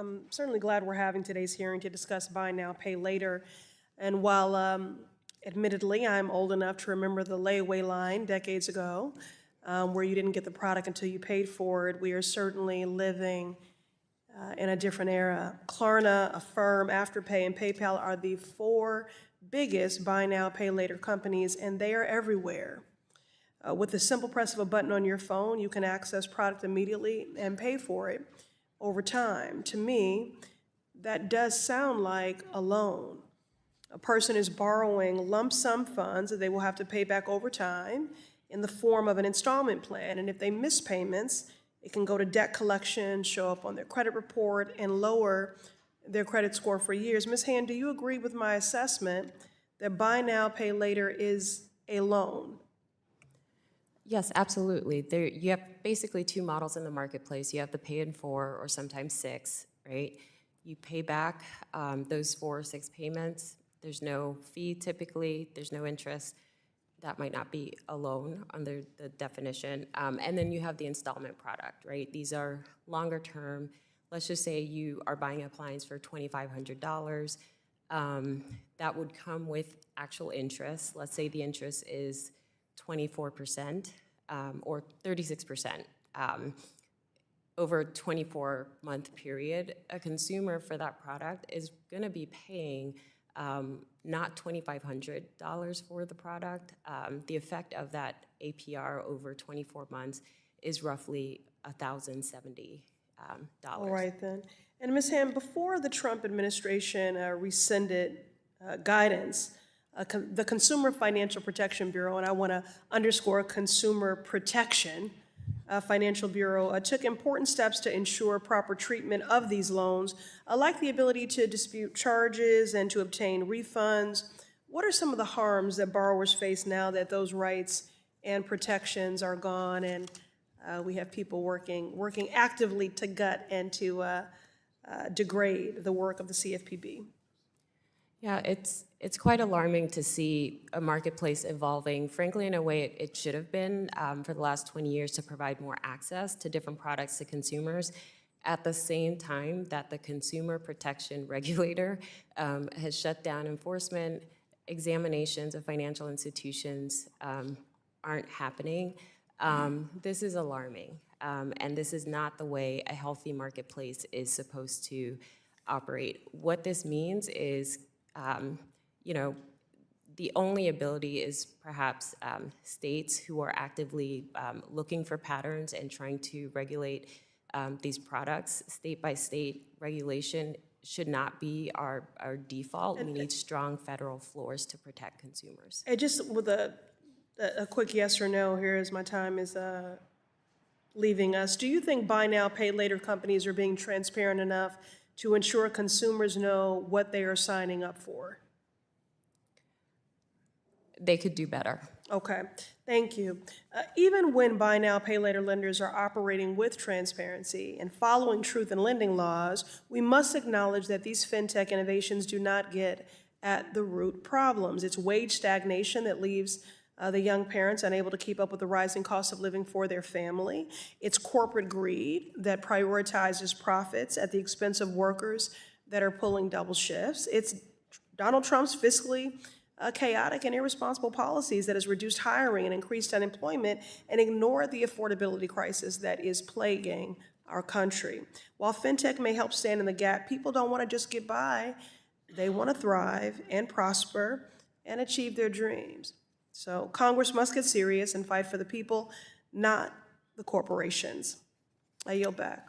I'm certainly glad we're having today's hearing to discuss buy now, pay later. And while admittedly I'm old enough to remember the layaway line decades ago, where you didn't get the product until you paid for it, we are certainly living in a different era. Klarna, Affirm, Afterpay, and PayPal are the four biggest buy now, pay later companies, and they are everywhere. With the simple press of a button on your phone, you can access product immediately and pay for it over time. To me, that does sound like a loan. A person is borrowing lump sum funds that they will have to pay back over time in the form of an installment plan. And if they miss payments, it can go to debt collection, show up on their credit report, and lower their credit score for years. Ms. Hand, do you agree with my assessment that buy now, pay later is a loan? Yes, absolutely. You have basically two models in the marketplace. You have the pay in 4 or sometimes 6, right? You pay back those 4 or 6 payments. There's no fee typically, there's no interest. That might not be a loan under the definition. And then you have the installment product, right? These are longer term. Let's just say you are buying an appliance for $2,500. That would come with actual interest. Let's say the interest is 24% or 36%. Over a 24-month period, a consumer for that product is going to be paying not $2,500 for the product. The effect of that APR over 24 months is roughly $1,070. All right then. And Ms. Ham, before the Trump administration rescinded guidance, the Consumer Financial Protection Bureau, and I want to underscore Consumer Protection Financial Bureau, took important steps to ensure proper treatment of these loans, like the ability to dispute charges and to obtain refunds. What are some of the harms that borrowers face now that those rights and protections are gone, and we have people working actively to gut and to degrade the work of the CFPB? Yeah, it's quite alarming to see a marketplace evolving, frankly, in a way it should have been for the last 20 years to provide more access to different products to consumers, at the same time that the Consumer Protection Regulator has shut down enforcement. Examinations of financial institutions aren't happening. This is alarming, and this is not the way a healthy marketplace is supposed to operate. What this means is the only ability is perhaps states who are actively looking for patterns and trying to regulate these products. State by state regulation should not be our default. We need strong federal floors to protect consumers. And just with a quick yes or no here as my time is leaving us, do you think buy now, pay later companies are being transparent enough to ensure consumers know what they are signing up for? They could do better. Okay, thank you. Even when buy now, pay later lenders are operating with transparency and following truth in lending laws, we must acknowledge that these fintech innovations do not get at the root problems. It's wage stagnation that leaves the young parents unable to keep up with the rising cost of living for their family. It's corporate greed that prioritizes profits at the expense of workers that are pulling double shifts. It's Donald Trump's fiscally chaotic and irresponsible policies that has reduced hiring and increased unemployment and ignored the affordability crisis that is plaguing our country. While fintech may help stand in the gap, people don't want to just get by. They want to thrive and prosper and achieve their dreams. So Congress must get serious and fight for the people, not the corporations. I yield back.